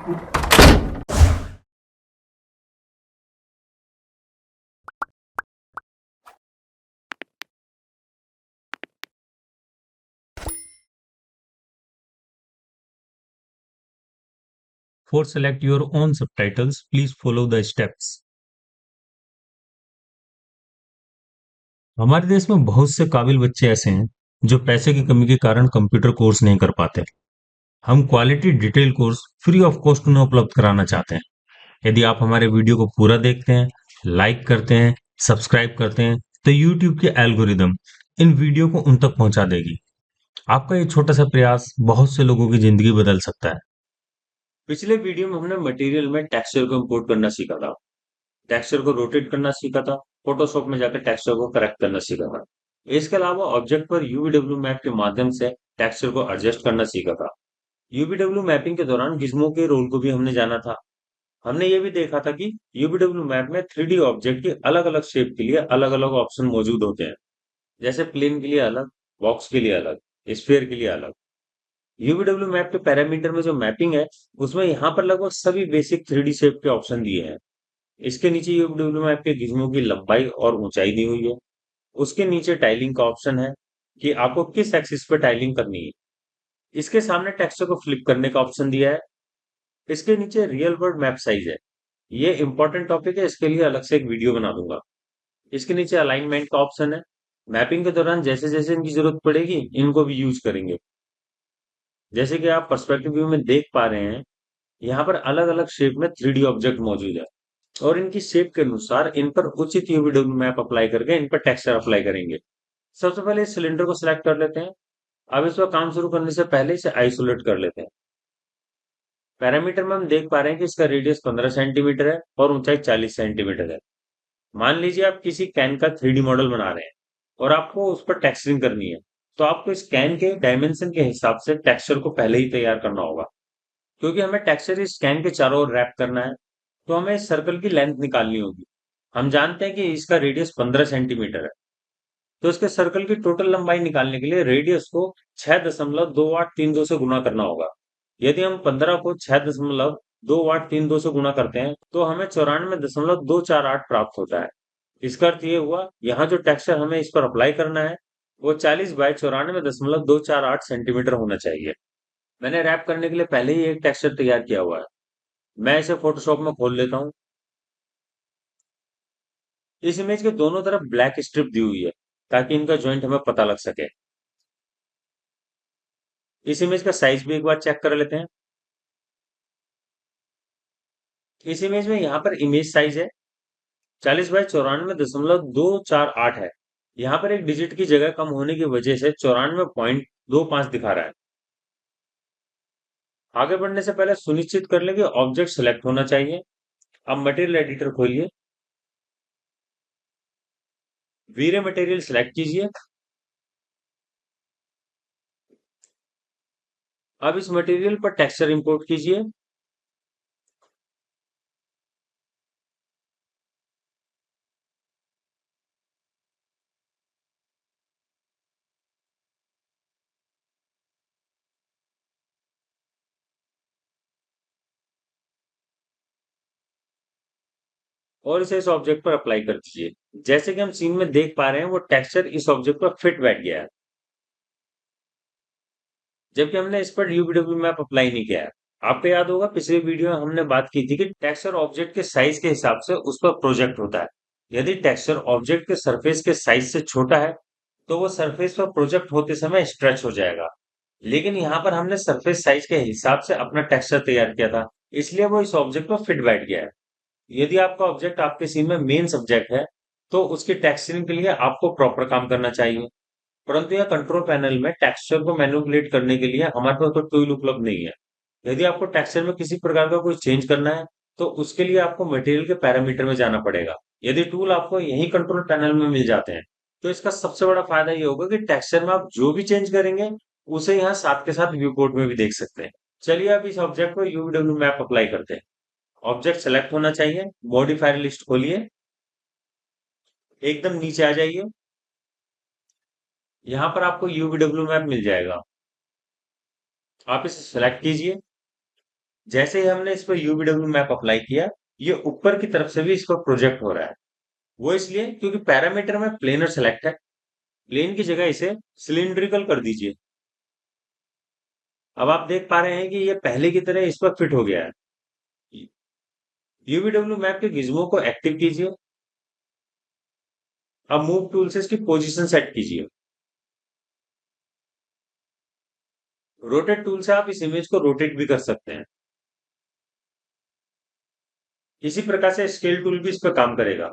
For select your own subtitles, please follow the steps. हमारे देश में बहुत से काबिल बच्चे ऐसे हैं जो पैसे की कमी के कारण कंप्यूटर कोर्स नहीं कर पाते। हम quality detail course free of cost उन्हें उपलब्ध कराना चाहते हैं। यदि आप हमारे वीडियो को पूरा देखते हैं, लाइक करते हैं, सब्सक्राइब करते हैं, तो यूट्यूब के एल्गोरिदम इन वीडियो को उन तक पहुंचा देगी। आपका ये छोटा सा प्रयास बहुत से लोगों की जिंदगी बदल सकता है। पिछले वीडियो में हमने मटेरियल में टेक्सचर को इंपोर्ट करना सीखा था, टेक्सचर को रोटेट करना सीखा था, फोटोशॉप में जाकर टेक्सचर को करेक्ट करना सीखा था। इसके अलावा ऑब्जेक्ट पर यूवीडब्ल्यू मैप के माध्यम से टेक्सचर को एडजस्ट करना सीखा था। यूवीडब्ल्यू मैपिंग के दौरान गिज्मो के रोल को भी हमने जाना था। हमने ये भी देखा था कि यूवीडब्ल्यू मैप में 3D ऑब्जेक्ट की अलग-अलग शेप के लिए अलग-अलग ऑप्शन मौजूद होते हैं, जैसे प्लेन के लिए अलग, बॉक्स के लिए अलग, स्फीयर के लिए अलग। यूवीडब्ल्यू मैप के पैरामीटर में जो मैपिंग है, उसमें यहाँ पर लगभग सभी बेसिक 3D शेप के ऑप्शन दिए हैं। इसके नीचे यूवीडब्ल्यू मैप के गिज्मो की लंबाई और ऊंचाई दी हुई है। उसके नीचे टाइलिंग का ऑप्शन है कि आपको किस एक्सिस पे टाइलिंग करनी है। इसके सामने टेक्सचर को फ्लिप करने का ऑप्शन दिया है। इसके नीचे रियल वर्ल्ड मैप साइज है। ये इंपॉर्टेंट टॉपिक है, इसके लिए अलग से एक वीडियो बना दूंगा। इसके नीचे अलाइनमेंट का ऑप्शन है। मैपिंग के दौरान जैसे जैसे इनकी जरूरत पड़ेगी इनको भी यूज करेंगे। जैसे कि आप पर्सपेक्टिव व्यू में देख पा रहे हैं, यहाँ पर अलग अलग शेप में 3D ऑब्जेक्ट मौजूद है और इनकी शेप के अनुसार इन पर उचित यूवीडब्ल्यू मैप अप्लाई करके इन पर टेक्सचर अप्लाई करेंगे। सबसे पहले इस सिलेंडर को सिलेक्ट कर लेते हैं। अब इस पर काम शुरू करने से पहले इसे आइसोलेट कर लेते हैं। पैरामीटर में हम देख पा रहे हैं कि इसका रेडियस 15 सेंटीमीटर है और ऊंचाई 40 सेंटीमीटर है। मान लीजिए आप किसी कैन का 3D मॉडल बना रहे हैं और आपको उस पर टेक्सचरिंग करनी है, तो आपको इस कैन के डायमेंशन के हिसाब से टेक्सचर को पहले ही तैयार करना होगा। क्योंकि हमें टेक्सचर इस कैन के चारों ओर रैप करना है, तो हमें इस सर्कल की लेंथ निकालनी होगी। हम जानते हैं कि इसका रेडियस 15 सेंटीमीटर है, तो इसके सर्कल की टोटल लंबाई निकालने के लिए रेडियस को 6.2832 से गुना करना होगा। यदि हम 15 को 6.2832 से गुना करते हैं, तो हमें 94.248 प्राप्त होता है। इसका अर्थ ये हुआ, यहाँ जो टेक्सचर हमें इस पर अप्लाई करना है, वो 40 बाय 94.248 सेंटीमीटर होना चाहिए। मैंने रैप करने के लिए पहले ही एक टेक्सचर तैयार किया हुआ है। मैं इसे फोटोशॉप में खोल लेता हूँ। इस इमेज के दोनों तरफ ब्लैक स्ट्रिप दी हुई है, ताकि इनका जॉइंट हमें पता लग सके। इस इमेज का साइज भी एक बार चेक कर लेते हैं। इस इमेज में यहाँ पर इमेज साइज है 40 बाय 94.248 है। यहाँ पर एक डिजिट की जगह कम होने की वजह से 94.25 दिखा रहा है। आगे बढ़ने से पहले सुनिश्चित कर लें कि ऑब्जेक्ट सेलेक्ट होना चाहिए। अब मटेरियल एडिटर खोलिए, वीरे मटेरियल सेलेक्ट कीजिए। अब इस मटेरियल पर टेक्सचर इंपोर्ट कीजिए। और इसे इस ऑब्जेक्ट पर अप्लाई कर दीजिए। जैसे कि हम सीन में देख पा रहे हैं, वो टेक्सचर इस ऑब्जेक्ट पर फिट बैठ गया है, जबकि हमने इस पर यूवीडब्ल्यू मैप अप्लाई नहीं किया है। आपको याद होगा पिछले वीडियो में हमने बात की थी कि टेक्सचर ऑब्जेक्ट के साइज के हिसाब से उस पर प्रोजेक्ट होता है। यदि टेक्सचर ऑब्जेक्ट के सरफेस के साइज से छोटा है, तो वो सरफेस पर प्रोजेक्ट होते समय स्ट्रेच हो जाएगा। लेकिन यहाँ पर हमने सरफेस साइज के हिसाब से अपना टेक्सचर तैयार किया था, इसलिए वो इस ऑब्जेक्ट पर फिट बैठ गया है। यदि आपका ऑब्जेक्ट आपके सीन में मेन सब्जेक्ट है, तो उसकी टेक्सचरिंग के लिए आपको प्रॉपर काम करना चाहिए। परंतु यह कंट्रोल पैनल में टेक्सचर को मैनिपुलेट करने के लिए हमारे पास कोई टूल उपलब्ध नहीं है। यदि आपको टेक्सचर में किसी प्रकार का कोई चेंज करना है, तो उसके लिए आपको मटेरियल के पैरामीटर में जाना पड़ेगा। यदि टूल आपको यही कंट्रोल पैनल में मिल जाते हैं, तो इसका सबसे बड़ा फायदा ये होगा कि टेक्सचर में आप जो भी चेंज करेंगे, उसे यहाँ साथ के साथ व्यू पोर्ट में भी देख सकते हैं। चलिए अब इस ऑब्जेक्ट को यूवीडब्ल्यू मैप अप्लाई करते हैं। ऑब्जेक्ट सेलेक्ट होना चाहिए, मॉडिफायर लिस्ट खोलिए, एकदम नीचे आ जाइए। यहाँ पर आपको यूवीडब्ल्यू मैप मिल जाएगा। आप इसे सेलेक्ट कीजिए। जैसे ही हमने इस पर यूवीडब्ल्यू मैप अप्लाई किया, ये ऊपर की तरफ से भी इस पर प्रोजेक्ट हो रहा है। वो इसलिए क्योंकि पैरामीटर में प्लेनर सेलेक्ट है। प्लेन की जगह इसे सिलिंड्रिकल कर दीजिए। अब आप देख पा रहे हैं कि ये पहले की तरह इस पर फिट हो गया है। यूवीडब्ल्यू मैप के गिज्मो को एक्टिव कीजिए। अब मूव टूल से इसकी पोजीशन सेट कीजिए। रोटेट टूल से आप इस इमेज को रोटेट भी कर सकते हैं। इसी प्रकार से स्केल टूल भी इस पर काम करेगा।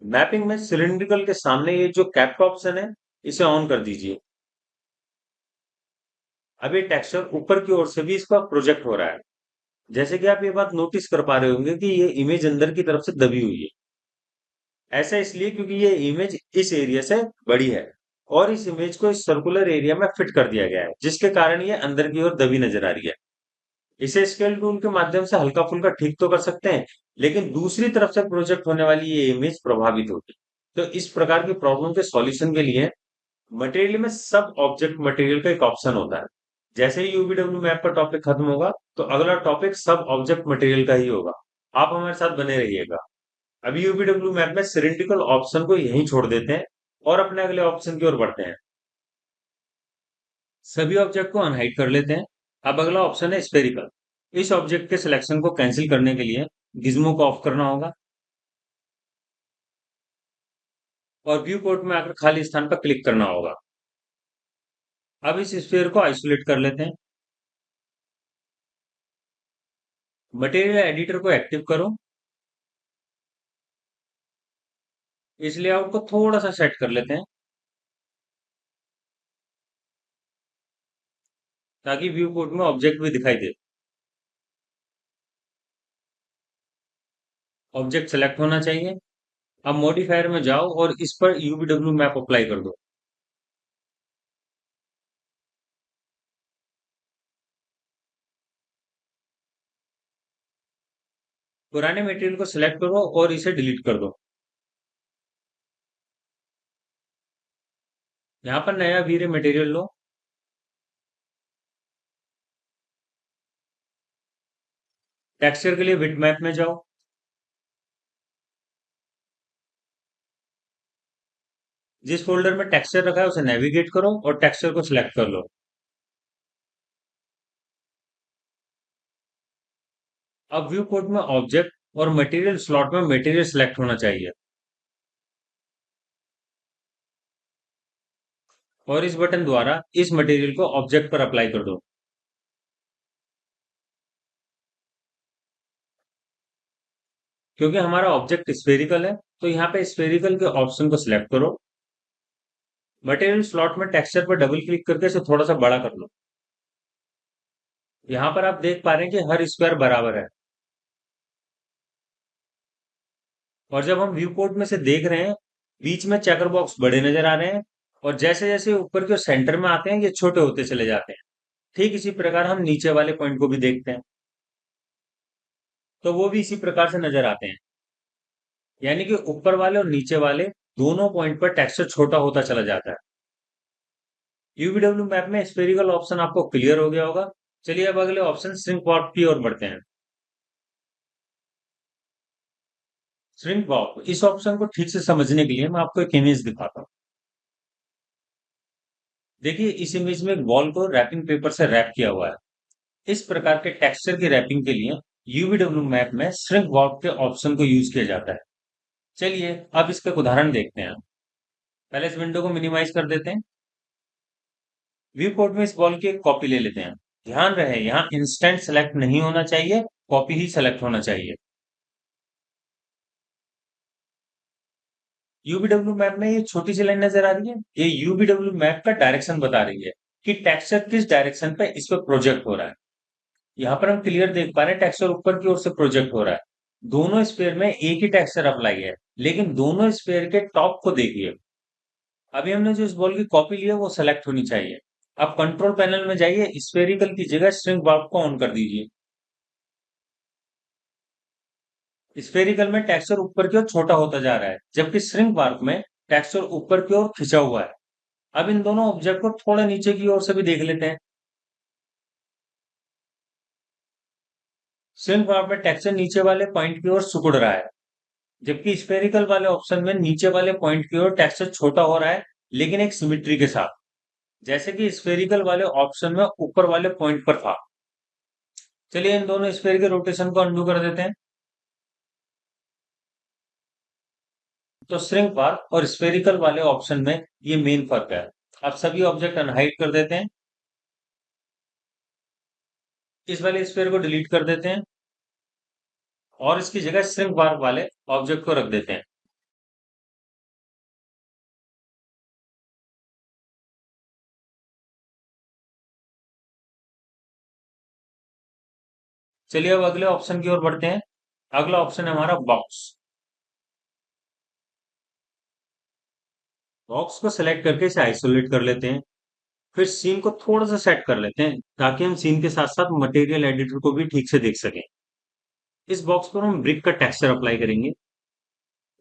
मैपिंग में सिलिंड्रिकल के सामने ये जो कैप का ऑप्शन है, इसे ऑन कर दीजिए। अब ये टेक्सचर ऊपर की ओर से भी इसका प्रोजेक्ट हो रहा है। जैसे कि आप ये बात नोटिस कर पा रहे होंगे कि ये इमेज अंदर की तरफ से दबी हुई है। ऐसा इसलिए क्योंकि ये इमेज इस एरिया से बड़ी है और इस इमेज को इस सर्कुलर एरिया में फिट कर दिया गया है, जिसके कारण ये अंदर की ओर दबी नजर आ रही है। इसे स्केल टूल के माध्यम से हल्का फुल्का ठीक तो कर सकते हैं, लेकिन दूसरी तरफ से प्रोजेक्ट होने वाली ये इमेज प्रभावित होगी। तो इस प्रकार की प्रॉब्लम के सॉल्यूशन के लिए मटेरियल में सब ऑब्जेक्ट मटेरियल का एक ऑप्शन होता है। जैसे ही यूवीडब्ल्यू मैप का टॉपिक खत्म होगा, तो अगला टॉपिक सब ऑब्जेक्ट मटेरियल का ही होगा। आप हमारे साथ बने रहिएगा। अभी यूवीडब्ल्यू मैप में सिलिंड्रिकल ऑप्शन को यहीं छोड़ देते हैं और अपने अगले ऑप्शन की ओर बढ़ते हैं। सभी ऑब्जेक्ट को अनहाइड कर लेते हैं। अब अगला ऑप्शन है स्फेरिकल। इस ऑब्जेक्ट के सिलेक्शन को कैंसिल करने के लिए गिज्मो को ऑफ करना होगा और व्यू पोर्ट में आकर खाली स्थान पर क्लिक करना होगा। अब इस स्फीयर को आइसोलेट कर लेते हैं। मटेरियल एडिटर को एक्टिव करो। इस लेआउट को थोड़ा सा सेट कर लेते हैं ताकि व्यू पोर्ट में ऑब्जेक्ट भी दिखाई दे। ऑब्जेक्ट सेलेक्ट होना चाहिए। अब मॉडिफायर में जाओ और इस पर यूवीडब्ल्यू मैप अप्लाई कर दो। पुराने मटेरियल को सिलेक्ट करो और इसे डिलीट कर दो। यहाँ पर नया वीरे मटेरियल लो। टेक्सचर के लिए विट मैप में जाओ। जिस फोल्डर में टेक्सचर रखा है उसे नेविगेट करो और टेक्सचर को सिलेक्ट कर लो। अब व्यू पोर्ट में ऑब्जेक्ट और मटेरियल स्लॉट में मटेरियल सिलेक्ट होना चाहिए और इस बटन द्वारा इस मटेरियल को ऑब्जेक्ट पर अप्लाई कर दो। क्योंकि हमारा ऑब्जेक्ट स्फेरिकल है, तो यहाँ पे स्फेरिकल के ऑप्शन को सिलेक्ट करो। मटेरियल स्लॉट में टेक्सचर पर डबल क्लिक करके इसे थोड़ा सा बड़ा कर लो। यहाँ पर आप देख पा रहे हैं कि हर स्क्वायर बराबर है। और जब हम व्यू पोर्ट में से देख रहे हैं, बीच में चेकर बॉक्स बड़े नजर आ रहे हैं और जैसे जैसे ऊपर के सेंटर में आते हैं ये छोटे होते चले जाते हैं। ठीक इसी प्रकार हम नीचे वाले पॉइंट को भी देखते हैं, तो वो भी इसी प्रकार से नजर आते हैं। यानी कि ऊपर वाले और नीचे वाले दोनों पॉइंट पर टेक्सचर छोटा होता चला जाता है। यूवीडब्ल्यू मैप में स्फेरिकल ऑप्शन आपको क्लियर हो गया होगा। चलिए अब अगले ऑप्शन श्रिंक वॉर्प की ओर बढ़ते हैं। श्रिंक वॉर्प, इस ऑप्शन को ठीक से समझने के लिए मैं आपको एक इमेज दिखाता हूँ। देखिए इस इमेज में एक बॉल को रैपिंग पेपर से रैप किया हुआ है। इस प्रकार के टेक्सचर की रैपिंग के लिए यूवीडब्ल्यू मैप में श्रिंक वॉर्प के ऑप्शन को यूज किया जाता है। चलिए अब इसका एक उदाहरण देखते हैं। पहले इस विंडो को मिनिमाइज कर देते हैं। व्यू पोर्ट में इस बॉल की एक कॉपी ले लेते हैं। ध्यान रहे यहाँ इंस्टेंट सेलेक्ट नहीं होना चाहिए, कॉपी ही सेलेक्ट होना चाहिए। यूवीडब्ल्यू मैप में ये छोटी सी लाइन नजर आ रही है, ये यूवीडब्ल्यू मैप का डायरेक्शन बता रही है कि टेक्सचर किस डायरेक्शन पे इस पर प्रोजेक्ट हो रहा है। यहाँ पर हम क्लियर देख पा रहे हैं टेक्सचर ऊपर की ओर से प्रोजेक्ट हो रहा है। दोनों स्पेयर में एक ही टेक्सचर अप्लाई है, लेकिन दोनों स्पेयर के टॉप को देखिए। अभी हमने जो इस बॉल की कॉपी ली है वो सेलेक्ट होनी चाहिए। अब कंट्रोल पैनल में जाइए, स्फेरिकल की जगह श्रिंक वार्प को ऑन कर दीजिए। स्फेरिकल में टेक्सचर ऊपर की ओर छोटा होता जा रहा है, जबकि श्रिंक वार्प में टेक्सचर ऊपर की ओर खिंचा हुआ है। अब इन दोनों ऑब्जेक्ट को थोड़ा नीचे की ओर से भी देख लेते हैं। सिर्फ वहां पे टेक्सचर नीचे वाले पॉइंट की ओर सिकुड़ रहा है, जबकि स्फेरिकल वाले ऑप्शन में नीचे वाले पॉइंट की ओर टेक्सचर छोटा हो रहा है, लेकिन एक सिमिट्री के साथ, जैसे कि स्फेरिकल वाले ऑप्शन में ऊपर वाले पॉइंट पर था। चलिए इन दोनों स्फेयर के रोटेशन को अंडू कर देते हैं। तो श्रिंक बार और स्फेरिकल वाले ऑप्शन में ये मेन फर्क है। अब सभी ऑब्जेक्ट अनहाइड कर देते हैं। इस वाले स्फेयर को डिलीट कर देते हैं और इसकी जगह श्रिंक बार वाले ऑब्जेक्ट को रख देते हैं। चलिए अब अगले ऑप्शन की ओर बढ़ते हैं। अगला ऑप्शन है हमारा बॉक्स। बॉक्स को सिलेक्ट करके इसे आइसोलेट कर लेते हैं। फिर सीन को थोड़ा सा सेट कर लेते हैं ताकि हम सीन के साथ साथ मटेरियल एडिटर को भी ठीक से देख सकें। इस बॉक्स पर हम ब्रिक का टेक्सचर अप्लाई करेंगे।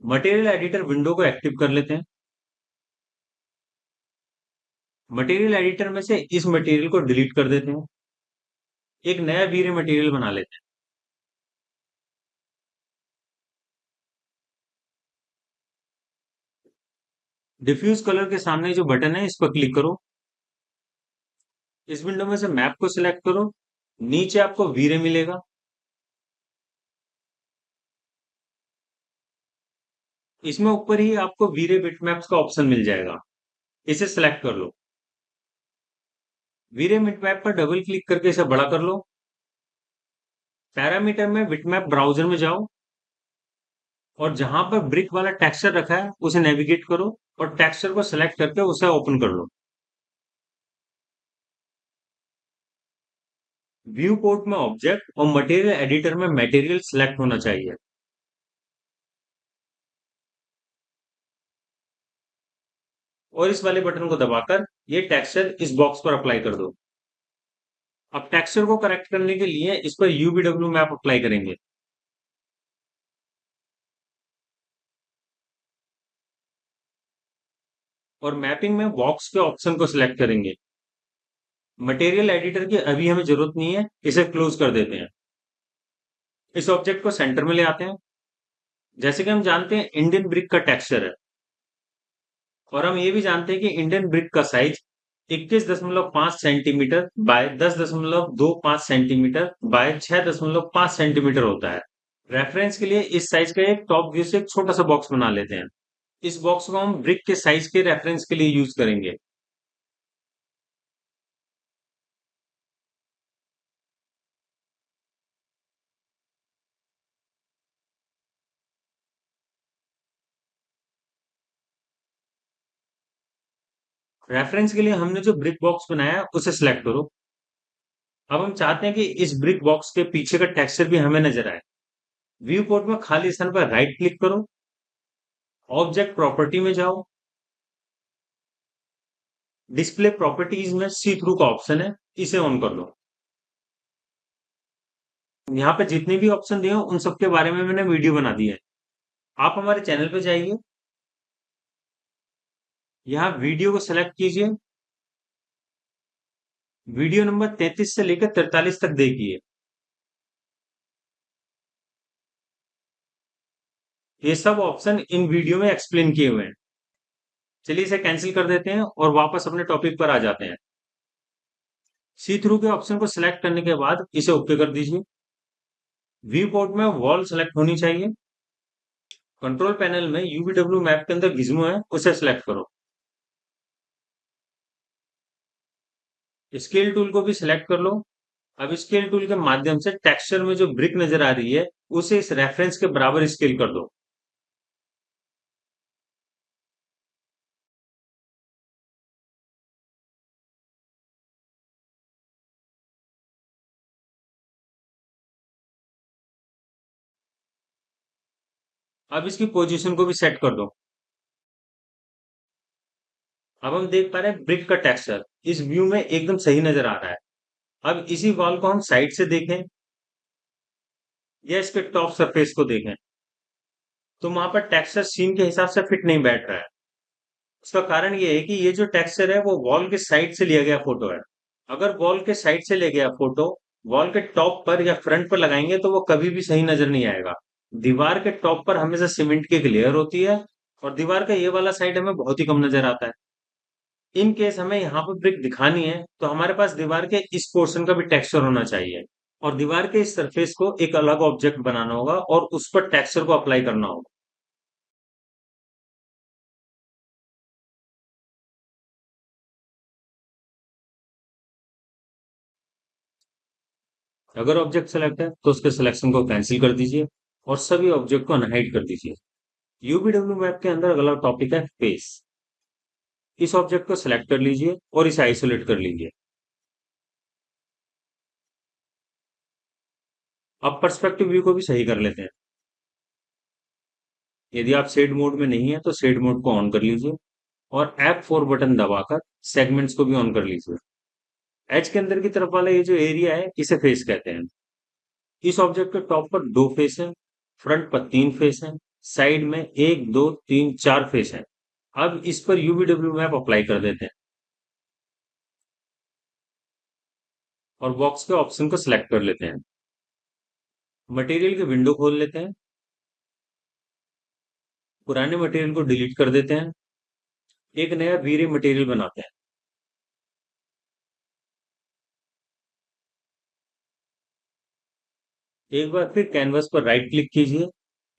मटेरियल एडिटर विंडो को एक्टिव कर लेते हैं। मटेरियल एडिटर में से इस मटेरियल को डिलीट कर देते हैं। एक नया वीरे मटेरियल बना लेते हैं। डिफ्यूज कलर के सामने जो बटन है इस पर क्लिक करो। इस विंडो में से मैप को सिलेक्ट करो। नीचे आपको वीरे मिलेगा। इसमें ऊपर ही आपको वीरे बिटमैप्स का ऑप्शन मिल जाएगा। इसे सिलेक्ट कर लो। वीरे बिटमैप पर डबल क्लिक करके इसे बड़ा कर लो। पैरामीटर में बिटमैप ब्राउजर में जाओ और जहां पर ब्रिक वाला टेक्सचर रखा है उसे नेविगेट करो और टेक्सचर को सिलेक्ट करके उसे ओपन कर लो। व्यू पोर्ट में ऑब्जेक्ट और मटेरियल एडिटर में मटेरियल सिलेक्ट होना चाहिए। और इस वाले बटन को दबाकर ये टेक्सचर इस बॉक्स पर अप्लाई कर दो। अब टेक्सचर को करेक्ट करने के लिए इस पर यूवीडब्ल्यू मैप अप्लाई करेंगे। और मैपिंग में बॉक्स के ऑप्शन को सिलेक्ट करेंगे। मटेरियल एडिटर की अभी हमें जरूरत नहीं है, इसे क्लोज कर देते हैं। इस ऑब्जेक्ट को सेंटर में ले आते हैं। जैसे कि हम जानते हैं इंडियन ब्रिक का टेक्सचर है और हम ये भी जानते हैं कि इंडियन ब्रिक का size 21.5 centimetre bye 10.25 centimetre bye 6.5 centimetre होता है। रेफरेंस के लिए इस साइज का एक टॉप व्यू से एक छोटा सा बॉक्स बना लेते हैं। इस बॉक्स को हम ब्रिक के साइज के रेफरेंस के लिए यूज करेंगे। रेफरेंस के लिए हमने जो ब्रिक बॉक्स बनाया है उसे सिलेक्ट करो। अब हम चाहते हैं कि इस ब्रिक बॉक्स के पीछे का टेक्सचर भी हमें नजर आए। व्यू पोर्ट में खाली स्थान पर राइट क्लिक करो। ऑब्जेक्ट प्रॉपर्टी में जाओ। डिस्प्ले प्रॉपर्टीज में सी थ्रू का ऑप्शन है, इसे ऑन कर लो। यहाँ पे जितने भी ऑप्शन दिए हो उन सबके बारे में मैंने वीडियो बना दी है। आप हमारे चैनल पे जाइए। यहाँ वीडियो को सिलेक्ट कीजिए। वीडियो नंबर 33 से लेकर 43 तक देखिए। ये सब ऑप्शन इन वीडियो में एक्सप्लेन किए हुए हैं। चलिए इसे कैंसिल कर देते हैं और वापस अपने टॉपिक पर आ जाते हैं। सी थ्रू के ऑप्शन को सिलेक्ट करने के बाद इसे ओके कर दीजिए। व्यू पोर्ट में वॉल सेलेक्ट होनी चाहिए। कंट्रोल पैनल में यूवीडब्ल्यू मैप के अंदर गिज्मो है, उसे सिलेक्ट करो। स्केल टूल को भी सिलेक्ट कर लो। अब स्केल टूल के माध्यम से टेक्सचर में जो ब्रिक नजर आ रही है उसे इस रेफरेंस के बराबर स्केल कर दो। अब इसकी पोजीशन को भी सेट कर दो। अब हम देख पा रहे हैं ब्रिक का टेक्सचर इस व्यू में एकदम सही नजर आ रहा है। अब इसी वॉल को हम साइड से देखें या इसके टॉप सरफेस को देखें तो वहां पर टेक्सचर सीन के हिसाब से फिट नहीं बैठ रहा है। उसका कारण ये है कि ये जो टेक्सचर है वो वॉल के साइड से लिया गया फोटो है। अगर वॉल के साइड से ले गया फोटो वॉल के टॉप पर या फ्रंट पर लगाएंगे तो वो कभी भी सही नजर नहीं आएगा। दीवार के टॉप पर हमेशा सीमेंट की एक लेयर होती है, और दीवार का ये वाला साइड हमें बहुत ही कम नजर आता है। इन केस हमें यहाँ पर ब्रिक दिखानी है तो हमारे पास दीवार के इस पोर्शन का भी टेक्सचर होना चाहिए, और दीवार के इस सरफेस को एक अलग ऑब्जेक्ट बनाना होगा और उस पर टेक्सचर को अप्लाई करना होगा। अगर ऑब्जेक्ट सेलेक्ट है तो उसके सिलेक्शन को कैंसिल कर दीजिए और सभी ऑब्जेक्ट को अनहाइड कर दीजिए। यूबीडब्ल्यू मैप के अंदर अगला टॉपिक है फेस। इस ऑब्जेक्ट को सिलेक्ट कर लीजिए और इसे आइसोलेट कर लीजिए। अब पर्सपेक्टिव व्यू को भी सही कर लेते हैं। यदि आप शेड मोड में नहीं है तो शेड मोड को ऑन कर लीजिए और F4 बटन दबाकर सेगमेंट्स को भी ऑन कर लीजिए। एज के अंदर की तरफ वाला ये जो एरिया है इसे फेस कहते हैं। इस ऑब्जेक्ट के टॉप पर दो फेस हैं, फ्रंट पर तीन फेस हैं, साइड में एक दो तीन चार फेस हैं। अब इस पर यूवीडब्ल्यू मैप अप्लाई कर देते हैं और बॉक्स के ऑप्शन को सिलेक्ट कर लेते हैं। मटेरियल की विंडो खोल लेते हैं, पुराने मटेरियल को डिलीट कर देते हैं, एक नया वीरे मटेरियल बनाते हैं। एक बार फिर कैनवस पर राइट क्लिक कीजिए,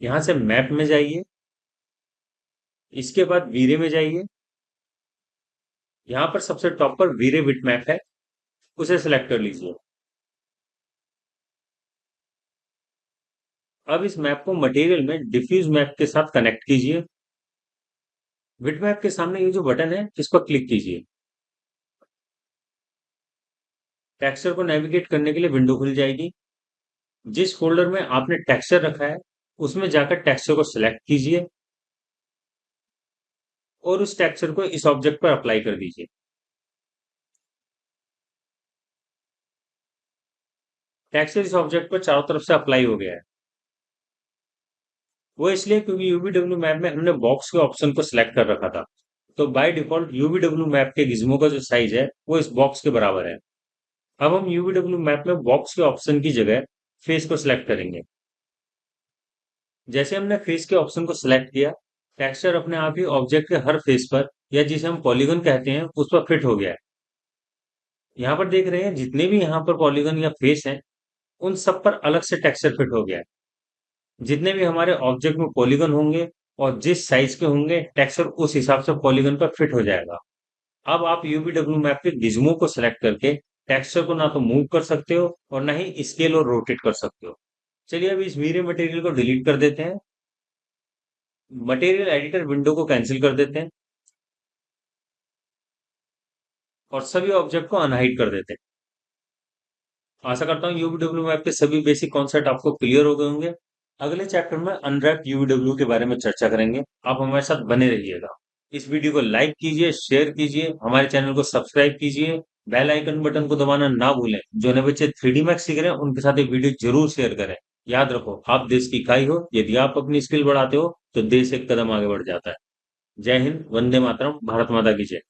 यहां से मैप में जाइए, इसके बाद वीरे में जाइए। यहाँ पर सबसे टॉप पर वीरे बिट मैप है, उसे सिलेक्ट कर लीजिए। अब इस मैप को मटेरियल में डिफ्यूज मैप के साथ कनेक्ट कीजिए। बिट मैप के सामने ये जो बटन है इस पर क्लिक कीजिए। टेक्सचर को नेविगेट करने के लिए विंडो खुल जाएगी। जिस फोल्डर में आपने टेक्सचर रखा है उसमें जाकर टेक्सचर को सिलेक्ट कीजिए और उस टेक्सचर को इस ऑब्जेक्ट पर अप्लाई कर दीजिए। टेक्सचर इस ऑब्जेक्ट पर चारों तरफ से अप्लाई हो गया है। वो इसलिए क्योंकि यूवीडब्ल्यू मैप में हमने बॉक्स के ऑप्शन को सिलेक्ट कर रखा था। तो बाय डिफॉल्ट यूवीडब्ल्यू मैप के गिज्मो का जो साइज है वो इस बॉक्स के बराबर है। अब हम यूवीडब्ल्यू मैप में बॉक्स के ऑप्शन की जगह फेस को सिलेक्ट करेंगे। जैसे हमने फेस के ऑप्शन को सिलेक्ट किया, टेक्सचर अपने आप ही ऑब्जेक्ट के हर फेस पर, या जिसे हम पॉलीगन कहते हैं, उस पर फिट हो गया है। यहाँ पर देख रहे हैं जितने भी यहाँ पर पॉलीगन या फेस हैं उन सब पर अलग से टेक्सचर फिट हो गया है। जितने भी हमारे ऑब्जेक्ट में पॉलीगन होंगे और जिस साइज के होंगे टेक्सचर उस हिसाब से पॉलीगन पर फिट हो जाएगा। अब आप यूवीडब्ल्यू मैप के गिज्मो को सिलेक्ट करके टेक्सचर को ना तो मूव कर सकते हो और ना ही स्केल और रोटेट कर सकते हो। चलिए अब इस वीरे मटेरियल को डिलीट कर देते हैं। मटेरियल एडिटर विंडो को कैंसिल कर देते हैं और सभी ऑब्जेक्ट को अनहाइड कर देते हैं। आशा करता हूँ यूवीडब्ल्यू मैप के सभी बेसिक कॉन्सेप्ट आपको क्लियर हो गए होंगे। अगले चैप्टर में अनरैप यूवीडब्ल्यू के बारे में चर्चा करेंगे। आप हमारे साथ बने रहिएगा। इस वीडियो को लाइक कीजिए, शेयर कीजिए, हमारे चैनल को सब्सक्राइब कीजिए, बेल आइकन बटन को दबाना ना भूलें। जो नए बच्चे 3D मैक्स सीख रहे हैं उनके साथ ये वीडियो जरूर शेयर करें। याद रखो, आप देश की इकाई हो। यदि आप अपनी स्किल बढ़ाते हो तो देश एक कदम आगे बढ़ जाता है। जय हिंद, वंदे मातरम, भारत माता की जय।